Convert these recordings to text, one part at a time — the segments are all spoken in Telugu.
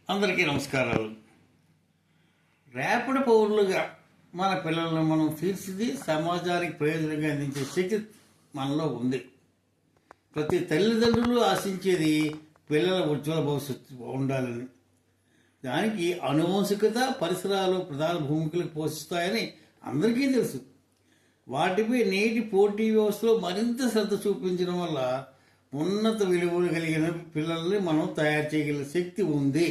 అందరికీ నమస్కారాలు. రేపటి పౌరులుగా మన పిల్లలను మనం తీర్చిది సమాజానికి ప్రయోజనంగా అందించే శక్తి మనలో ఉంది. ప్రతి తల్లిదండ్రులు ఆశించేది పిల్లల ఉజ్వల భవిష్యత్తు ఉండాలని. దానికి అనువంశికత, పరిసరాలు ప్రధాన భూమికలు పోషిస్తాయని అందరికీ తెలుసు. వాటిపై నేటి పోటీ వ్యవస్థలో మరింత శ్రద్ధ చూపించడం వల్ల ఉన్నత విలువలు కలిగిన పిల్లల్ని మనం తయారు చేయగల శక్తి ఉంది.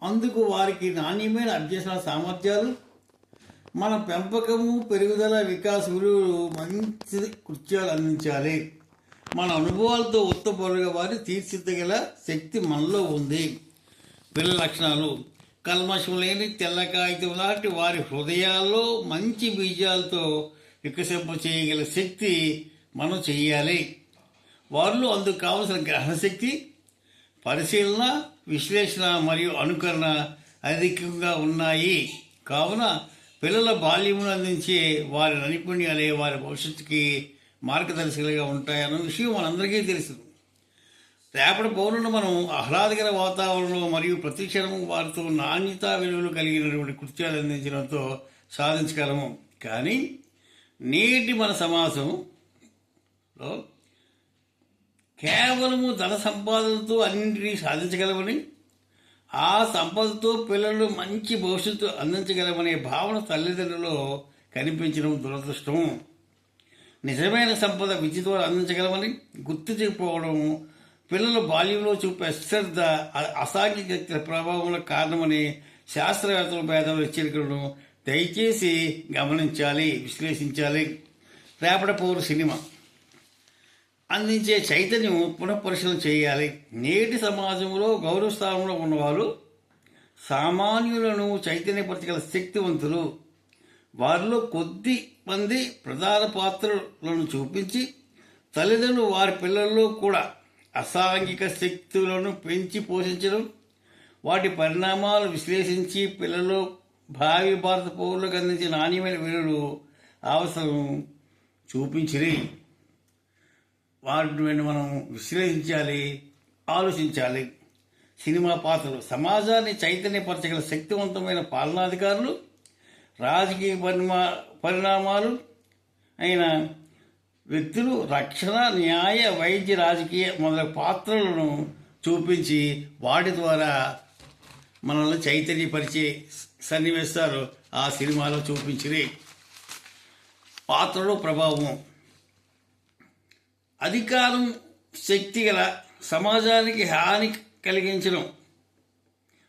అందుకు వారికి నాణ్యమైన అభ్యసన సామర్థ్యాలు, మన పెంపకము, పెరుగుదల, వికాస విలువలు మంచి కృత్యాలు అందించాలి. మన అనుభవాలతో ఉత్తపరుగా వారిని తీర్చిదిద్దగల శక్తి మనలో ఉంది. పిల్లల లక్షణాలు: కల్మషం లేని తెల్ల కాగితం లాంటి వారి హృదయాల్లో మంచి బీజాలతో వికసింప చేయగల శక్తి మనం చెయ్యాలి. వారిలో అందుకు కావలసిన గ్రహణశక్తి, పరిశీలన, విశ్లేషణ మరియు అనుకరణ అధికంగా ఉన్నాయి. కావున పిల్లల బాల్యమును అందించే వారి నైపుణ్యాలే వారి భవిష్యత్తుకి మార్గదర్శకులుగా ఉంటాయన్న విషయం మనందరికీ తెలుసు. రేపటి పౌరులను మనం ఆహ్లాదకర వాతావరణంలో మరియు ప్రతిక్షణము వారితో నాణ్యతా విలువలు కలిగినటువంటి కృత్యాలు అందించడంతో సాధించగలము. కానీ నేటి మన సమాజంలో కేవలము ధన సంపాదనతో అన్నింటినీ సాధించగలమని, ఆ సంపదతో పిల్లలు మంచి భవిష్యత్తు అందించగలమనే భావన తల్లిదండ్రులలో కనిపించడం దురదృష్టం. నిజమైన సంపద విద్య ద్వారా అందించగలమని గుర్తించకపోవడం పిల్లల బాల్యంలో చూపే అశ్రద్ధ, అసాంఘిక శక్తుల ప్రభావంలో కారణమని శాస్త్రవేత్తల భేదాలు హెచ్చరికలను దయచేసి గమనించాలి, విశ్లేషించాలి. రేపటి పౌరు సినిమా అందించే చైతన్యం పునఃపరిశీలన చేయాలి. నేటి సమాజంలో గౌరవ స్థానంలో ఉన్నవారు సామాన్యులను చైతన్యపరచగల శక్తివంతులు. వారిలో కొద్ది మంది ప్రధాన పాత్రలను చూపించి తల్లిదండ్రులు వారి పిల్లల్లో కూడా అసాంఘిక శక్తులను పెంచి పోషించడం, వాటి పరిణామాలు విశ్లేషించి పిల్లలు భావి భారత పౌరులకు అందించిన నాణ్యమైన విలువలు అవసరం చూపించిరి. వాటిని మనం విశ్లేషించాలి, ఆలోచించాలి. సినిమా పాత్రలు సమాజాన్ని చైతన్యపరచగల శక్తివంతమైన పాలనాధికారులు, రాజకీయ పరిణామాలు అయిన వ్యక్తులు, రక్షణ, న్యాయ, వైద్య, రాజకీయ మొదలైన పాత్రలను చూపించి వాటి ద్వారా మనల్ని చైతన్యపరిచే సన్నివేశాలు ఆ సినిమాలో చూపించిరి. పాత్రలో ప్రభావం: అధికారం, శక్తి గల సమాజానికి హాని కలిగించడం,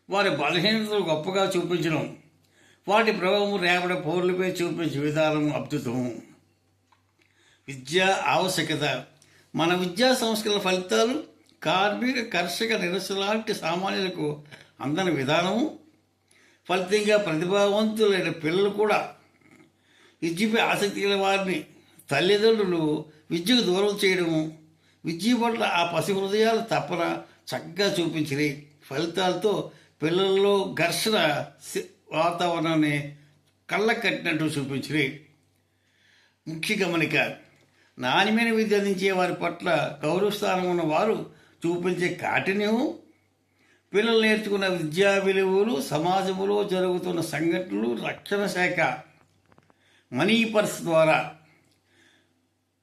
వారి బలహీనతలు గొప్పగా చూపించడం, వాటి ప్రభావం రేపటి పౌరులపై చూపించే విధానం అద్భుతం. విద్యా ఆవశ్యకత: మన విద్యా సంస్కరణ ఫలితాలు కార్మిక, కర్షక, నిరసన లాంటి సామాన్యులకు అందని విధానము ఫలితంగా ప్రతిభావంతులైన పిల్లలు కూడా విద్యపై ఆసక్తి గల వారిని తల్లిదండ్రులు విద్యకు దూరం చేయడము, విద్య పట్ల ఆ పసి హృదయాలు తప్పన చక్కగా చూపించినాయి. ఫలితాలతో పిల్లల్లో ఘర్షణ వాతావరణాన్ని కళ్ళ కట్టినట్టు చూపించినాయి. ముఖ్య గమనిక: నాణ్యమైన విద్య అందించే వారి పట్ల గౌరవస్థానం ఉన్న వారు చూపించే కాఠిన్యము, పిల్లలు నేర్చుకున్న విద్యా విలువలు, సమాజంలో జరుగుతున్న సంఘటనలు, రక్షణ శాఖ మనీ పర్స్ ద్వారా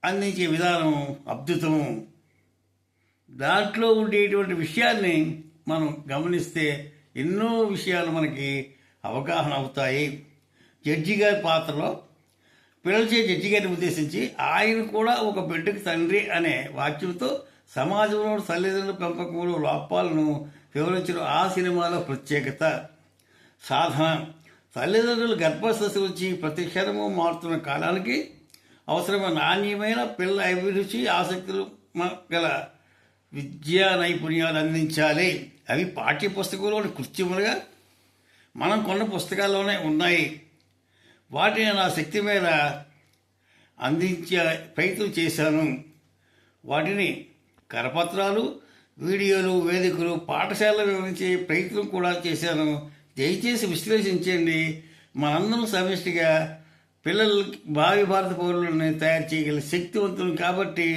అందించే విధానం అద్భుతం. దాంట్లో ఉండేటువంటి విషయాన్ని మనం గమనిస్తే ఎన్నో విషయాలు మనకి అవగాహన అవుతాయి. జడ్జి గారి పాత్రలో పిల్లలచే జడ్జి గారిని ఉద్దేశించి ఆయన కూడా ఒక బిడ్డకు తండ్రి అనే వాక్యంతో సమాజంలో తల్లిదండ్రుల పెంపకంలో లోపాలను వివరించడం ఆ సినిమాలో ప్రత్యేకత. సాధన: తల్లిదండ్రులు గర్భస్థ నుంచి ప్రతి క్షణము మారుతున్న కాలానికి అవసరమైన నాణ్యమైన పిల్లల అభిరుచి, ఆసక్తులు గల విద్యా నైపుణ్యాలు అందించాలి. అవి పాఠ్య పుస్తకంలోని కృత్యములుగా మనం కొన్న పుస్తకాల్లోనే ఉన్నాయి. వాటిని నా శక్తి మీద అందించే ప్రయత్నం చేశాను. వాటిని కరపత్రాలు, వీడియోలు, వేదికలు, పాఠశాలలో వివరించే ప్రయత్నం కూడా చేశాను. దయచేసి విశ్లేషించండి. మనందరం సమిష్టిగా పిల్లలకి భావి భారత పౌరులను తయారు చేయగల శక్తివంతులు. కాబట్టి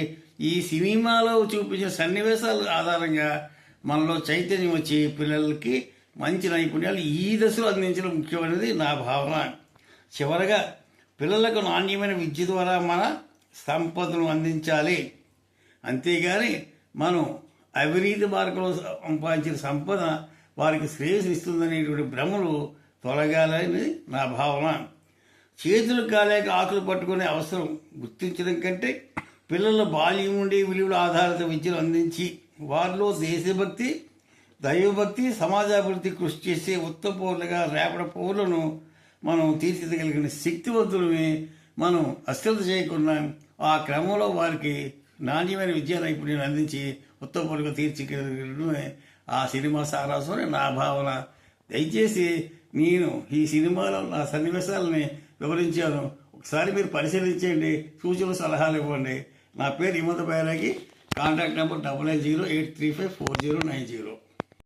ఈ సినిమాలో చూపించిన సన్నివేశాల ఆధారంగా మనలో చైతన్యం వచ్చి పిల్లలకి మంచి నైపుణ్యాలు ఈ దశలో అందించడం ముఖ్యమైనది నా భావన. చివరగా పిల్లలకు నాణ్యమైన విద్య ద్వారా మన సంపదను అందించాలి. అంతేగాని మనం అవినీతి మార్గంలో సంపాదించిన సంపద వారికి శ్రేయస్సు ఇస్తుందనేటువంటి భ్రమలు తొలగాలని నా భావన. చేతులు కాలేక ఆకులు పట్టుకునే అవసరం గుర్తించడం కంటే పిల్లల బాల్యం నుండి విలువల ఆధారిత విద్యను అందించి వారిలో దేశభక్తి, దైవభక్తి, సమాజాభివృద్ధి కృషి చేసే ఉత్తమ పౌరులుగా రేపటి పౌరులను మనం తీర్చిదిగలిగిన శక్తివంతులని మనం అశ్రద్ధ చేయకుండా ఆ క్రమంలో వారికి నాణ్యమైన విద్యా నైపుణ్యాన్ని అందించి ఉత్తమ పౌరులుగా తీర్చిదిగలిగిన ఆ సినిమా సారాంశం నా భావన. దయచేసి నేను ఈ సినిమాలో నా సన్నివేశాలని వివరించాను. ఒకసారి మీరు పరిశీలించండి, సూచనలు సలహాలు ఇవ్వండి. నా పేరు హిమత బైరాగి. Contact number 9908354090.